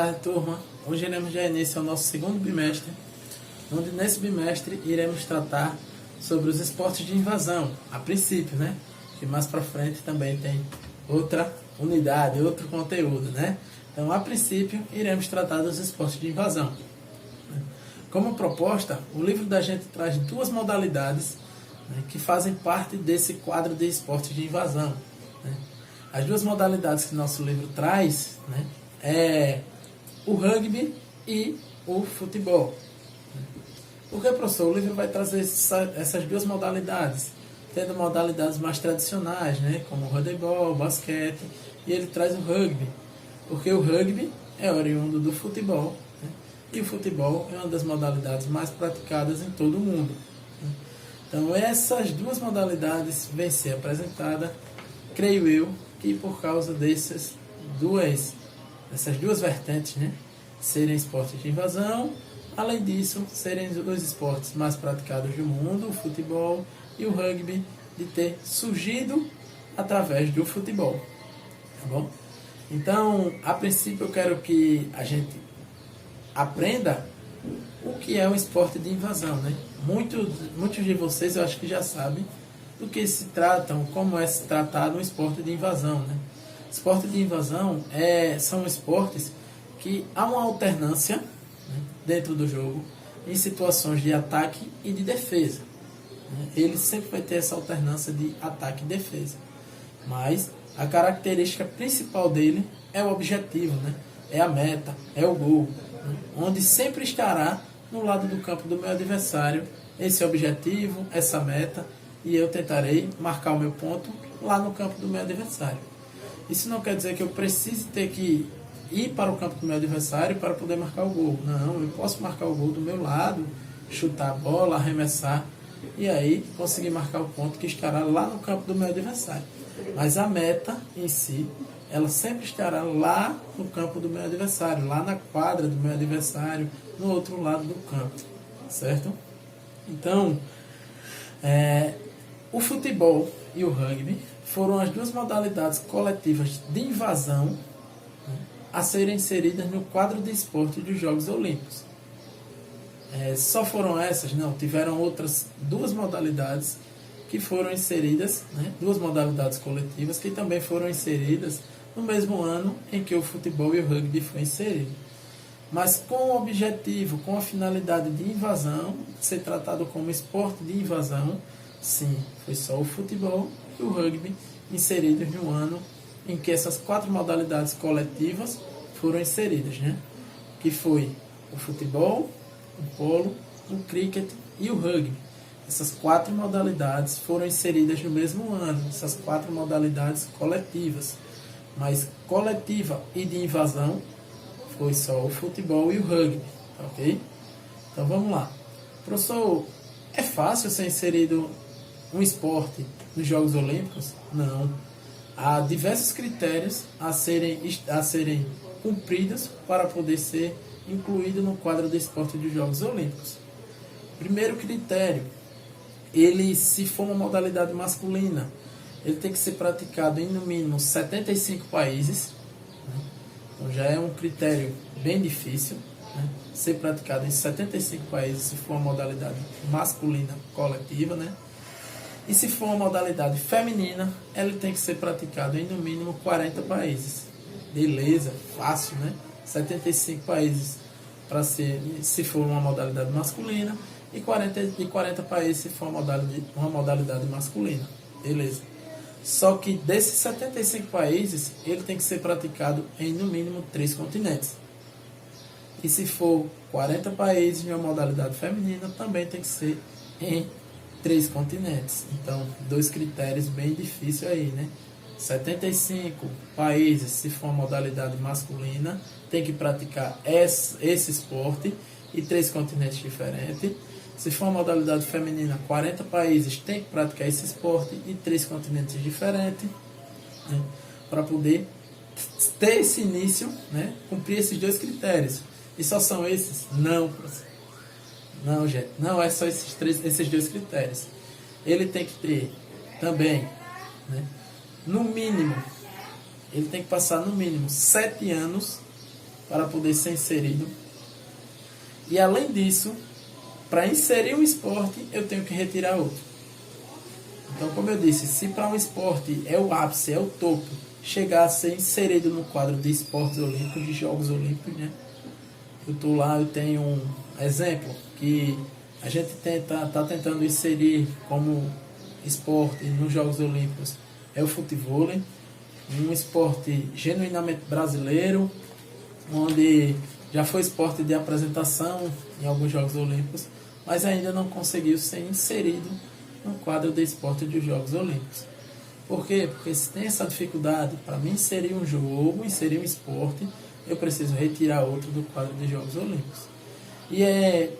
tarde, turma. Hoje iremos dar início ao nosso segundo bimestre, onde nesse bimestre iremos tratar sobre os esportes de invasão, a princípio, né? Que mais para frente também tem outra unidade, outro conteúdo, né? Então, a princípio, iremos tratar dos esportes de invasão. Como proposta, o livro da gente traz duas modalidades, né, que fazem parte desse quadro de esportes de invasão, né? As duas modalidades que nosso livro traz, né, é o rugby e o futebol. Porque, professor, o livro vai trazer essas duas modalidades, tendo modalidades mais tradicionais, né, como o handebol, basquete, e ele traz o rugby, porque o rugby é oriundo do futebol, né, e o futebol é uma das modalidades mais praticadas em todo o mundo. Né. Então, essas duas modalidades vêm ser apresentadas, creio eu, que por causa dessas duas vertentes, né, serem esportes de invasão, além disso, serem os esportes mais praticados do mundo, o futebol e o rugby, de ter surgido através do futebol. Tá bom? Então, a princípio, eu quero que a gente aprenda o que é o esporte de invasão, né? Muitos de vocês, eu acho que já sabem do que se tratam, como é se tratado um esporte de invasão, né? Esporte de invasão são esportes que há uma alternância, né, dentro do jogo em situações de ataque e de defesa. Né? Ele sempre vai ter essa alternância de ataque e defesa. Mas a característica principal dele é o objetivo, né? É a meta, é o gol, né? Onde sempre estará no lado do campo do meu adversário esse objetivo, essa meta, e eu tentarei marcar o meu ponto lá no campo do meu adversário. Isso não quer dizer que eu precise ter que ir para o campo do meu adversário para poder marcar o gol. Não, eu posso marcar o gol do meu lado, chutar a bola, arremessar, e aí conseguir marcar o ponto que estará lá no campo do meu adversário. Mas a meta em si, ela sempre estará lá no campo do meu adversário, lá na quadra do meu adversário, no outro lado do campo, certo? Então, o futebol e o rugby foram as duas modalidades coletivas de invasão, né, a serem inseridas no quadro de esporte dos Jogos Olímpicos. Só foram essas? Não, tiveram outras duas modalidades que foram inseridas, né, duas modalidades coletivas que também foram inseridas no mesmo ano em que o futebol e o rugby foi inserido. Mas com o objetivo, com a finalidade de invasão, ser tratado como esporte de invasão, sim, foi só o futebol e o rugby inseridos no ano em que essas quatro modalidades coletivas foram inseridas, né? Que foi o futebol, o polo, o cricket e o rugby. Essas quatro modalidades foram inseridas no mesmo ano, essas quatro modalidades coletivas. Mas coletiva e de invasão foi só o futebol e o rugby, ok? Então vamos lá. Professor, é fácil ser inserido um esporte nos Jogos Olímpicos? Não. Há diversos critérios a serem cumpridos para poder ser incluído no quadro de esporte dos Jogos Olímpicos. Primeiro critério, se for uma modalidade masculina, ele tem que ser praticado em no mínimo 75 países. Então já é um critério bem difícil, né, ser praticado em 75 países se for uma modalidade masculina coletiva, né? E se for uma modalidade feminina, ela tem que ser praticado em no mínimo 40 países. Beleza, fácil, né? 75 países para ser, se for uma modalidade masculina, e 40 países se for uma modalidade masculina. Beleza. Só que desses 75 países, ele tem que ser praticado em no mínimo 3 continentes. E se for 40 países em uma modalidade feminina, também tem que ser em 3 continentes. Então, dois critérios bem difíceis aí, né? 75 países, se for uma modalidade masculina, tem que praticar esse esporte e 3 continentes diferentes. Se for uma modalidade feminina, 40 países tem que praticar esse esporte e 3 continentes diferentes, né, para poder ter esse início, né, cumprir esses dois critérios. E só são esses? Não, não, gente, não é só esses dois critérios. Ele tem que ter também, né, no mínimo, ele tem que passar no mínimo 7 anos para poder ser inserido. E além disso, para inserir um esporte, eu tenho que retirar outro. Então, como eu disse, se para um esporte é o ápice, é o topo, chegar a ser inserido no quadro de esportes olímpicos, de Jogos Olímpicos, né? Eu estou lá, eu tenho um exemplo que a gente está tentando inserir como esporte nos Jogos Olímpicos, é o futebol, um esporte genuinamente brasileiro, onde já foi esporte de apresentação em alguns Jogos Olímpicos, mas ainda não conseguiu ser inserido no quadro de esporte dos Jogos Olímpicos. Por quê? Porque se tem essa dificuldade, para mim inserir um jogo, inserir um esporte, eu preciso retirar outro do quadro de Jogos Olímpicos. E é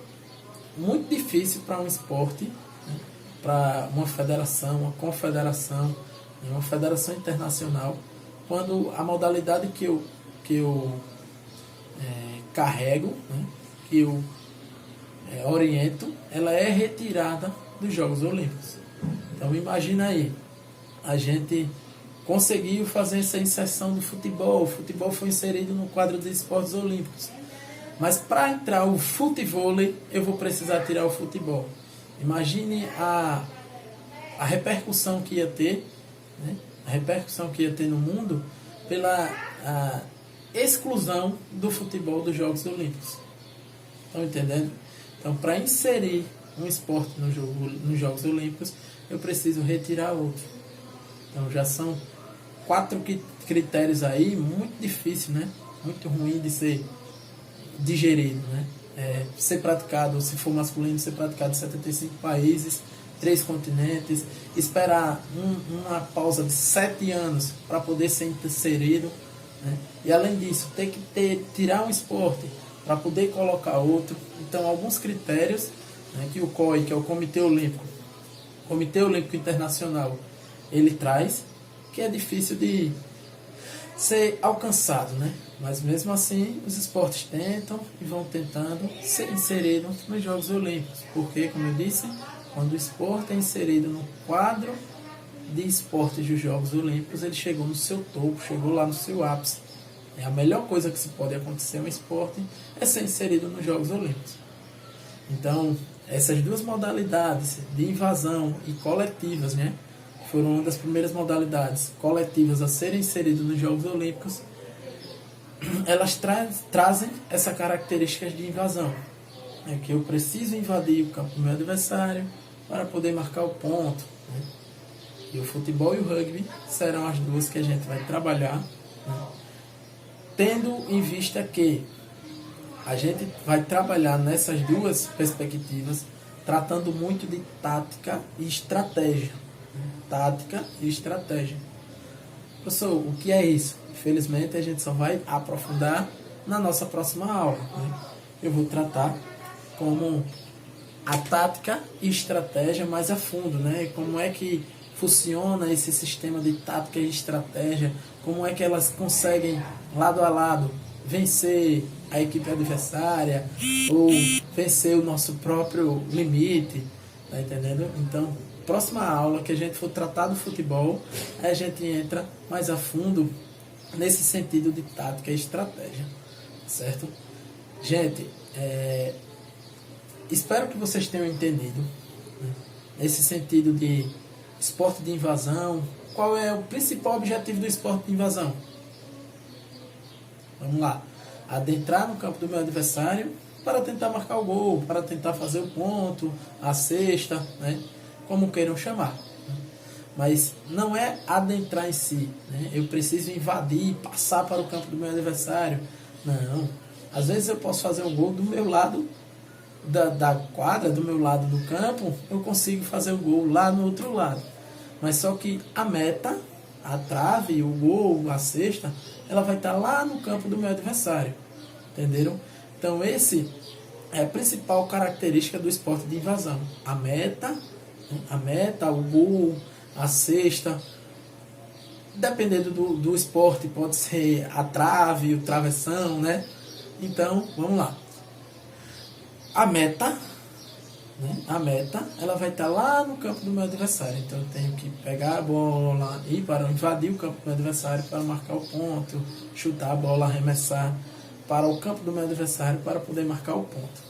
muito difícil para um esporte, né, para uma federação, uma confederação, uma federação internacional, quando a modalidade que eu carrego, né, que eu oriento, ela é retirada dos Jogos Olímpicos. Então imagina aí, a gente conseguiu fazer essa inserção do futebol, o futebol foi inserido no quadro de esportes olímpicos. Mas para entrar o futevôlei, eu vou precisar tirar o futebol. Imagine a repercussão que ia ter, né? A repercussão que ia ter no mundo pela exclusão do futebol dos Jogos Olímpicos. Estão entendendo? Então, para inserir um esporte nos Jogos Olímpicos, eu preciso retirar outro. Então, já são 4 critérios aí, muito difícil, né? Muito ruim de ser digerido, né? Ser praticado, se for masculino, ser praticado em 75 países, 3 continentes, esperar uma pausa de 7 anos para poder ser inserido, né? E além disso, ter que tirar um esporte para poder colocar outro. Então, alguns critérios, né, que o COI, que é o Comitê Olímpico Internacional, ele traz, que é difícil de ser alcançado, né? Mas mesmo assim, os esportes tentam e vão tentando ser inseridos nos Jogos Olímpicos. Porque, como eu disse, quando o esporte é inserido no quadro de esportes dos Jogos Olímpicos, ele chegou no seu topo, chegou lá no seu ápice. É a melhor coisa que se pode acontecer no esporte é ser inserido nos Jogos Olímpicos. Então, essas duas modalidades de invasão e coletivas, né, foram uma das primeiras modalidades coletivas a serem inseridas nos Jogos Olímpicos, elas trazem essa característica de invasão. É que eu preciso invadir o campo do meu adversário para poder marcar o ponto, né? E o futebol e o rugby serão as duas que a gente vai trabalhar, né? Tendo em vista que a gente vai trabalhar nessas duas perspectivas, tratando muito de tática e estratégia. Tática e estratégia. Professor, o que é isso? Infelizmente, a gente só vai aprofundar na nossa próxima aula, né? Eu vou tratar como a tática e estratégia mais a fundo, né? Como é que funciona esse sistema de tática e estratégia, como é que elas conseguem, lado a lado, vencer a equipe adversária ou vencer o nosso próprio limite, tá entendendo? Então, próxima aula que a gente for tratar do futebol, a gente entra mais a fundo nesse sentido de tática e estratégia, certo? Gente, espero que vocês tenham entendido, né, nesse sentido de esporte de invasão. Qual é o principal objetivo do esporte de invasão? Vamos lá. Adentrar no campo do meu adversário para tentar marcar o gol, para tentar fazer o ponto, a cesta, né? Como queiram chamar. Mas não é adentrar em si, né? Eu preciso invadir, passar para o campo do meu adversário. Não. Às vezes eu posso fazer um gol do meu lado da quadra, do meu lado do campo, eu consigo fazer o gol lá no outro lado. Mas só que a meta, a trave, o gol, a cesta, ela vai estar lá no campo do meu adversário. Entenderam? Então esse é a principal característica do esporte de invasão. A meta, o gol, a cesta. Dependendo do esporte, pode ser a trave, o travessão, né? Então, vamos lá. A meta, né? A meta, ela vai estar lá no campo do meu adversário. Então, eu tenho que pegar a bola, ir para invadir o campo do meu adversário para marcar o ponto, chutar a bola, arremessar. para o campo do meu adversário para poder marcar o ponto.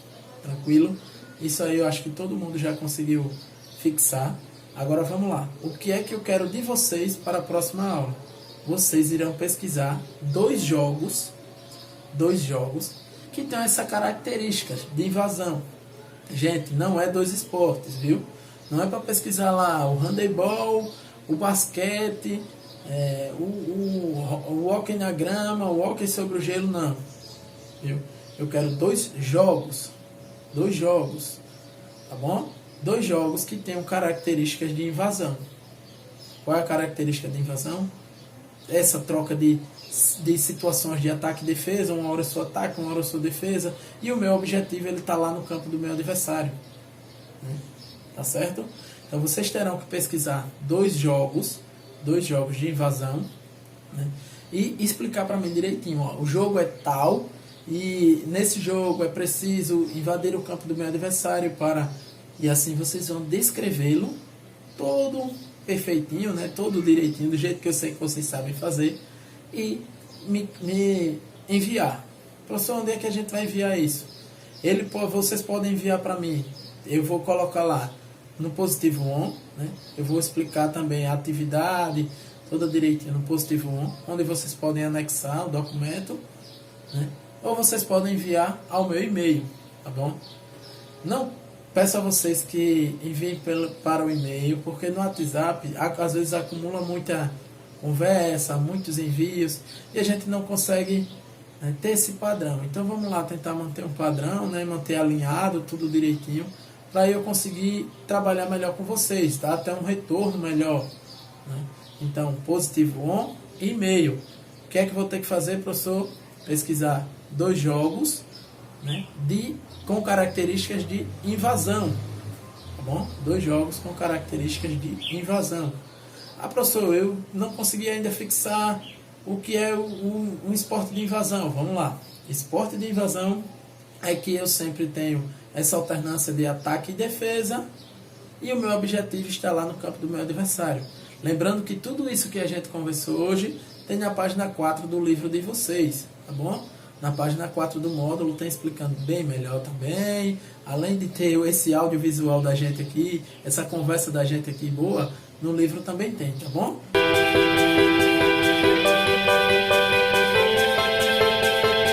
Tranquilo? Isso aí eu acho que todo mundo já conseguiu fixar. Agora vamos lá. O que é que eu quero de vocês para a próxima aula? Vocês irão pesquisar dois jogos que têm essa característica de invasão. Gente, não é dois esportes, viu? Não é para pesquisar lá o handebol, o basquete, o hóquei na grama, o hóquei sobre o gelo, não. Viu? Eu quero dois jogos, tá bom? Dois jogos que tenham características de invasão. Qual é a característica de invasão? Essa troca de situações de ataque e defesa, uma hora eu sou ataque, uma hora eu sou defesa, e o meu objetivo ele está lá no campo do meu adversário. Tá certo? Então vocês terão que pesquisar dois jogos de invasão, né? E explicar para mim direitinho, ó, o jogo é tal, e nesse jogo é preciso invadir o campo do meu adversário para... E assim vocês vão descrevê-lo todo perfeitinho, né? Todo direitinho, do jeito que eu sei que vocês sabem fazer, e me enviar. Professor, onde é que a gente vai enviar isso? Vocês podem enviar para mim. Eu vou colocar lá no Positivo On, né? Eu vou explicar também a atividade toda direitinho no Positivo On, onde vocês podem anexar o documento, né? Ou vocês podem enviar ao meu e-mail, tá bom? Não peço a vocês que enviem para o e-mail, porque no WhatsApp às vezes acumula muita conversa, muitos envios, e a gente não consegue, né, ter esse padrão. Então vamos lá tentar manter um padrão, né, manter alinhado tudo direitinho, para eu conseguir trabalhar melhor com vocês, tá? Até um retorno melhor, né? Então, Positivo On, e-mail. O que é que eu vou ter que fazer, professor? Pesquisar dois jogos, né, com características de invasão, tá bom? Dois jogos com características de invasão. Ah, professor, eu não consegui ainda fixar o que é um esporte de invasão. Vamos lá. Esporte de invasão é que eu sempre tenho essa alternância de ataque e defesa, e o meu objetivo está lá no campo do meu adversário. Lembrando que tudo isso que a gente conversou hoje tem na página 4 do livro de vocês, tá bom? Na página 4 do módulo tem explicando bem melhor também. Além de ter esse audiovisual da gente aqui, essa conversa da gente aqui boa, no livro também tem, tá bom?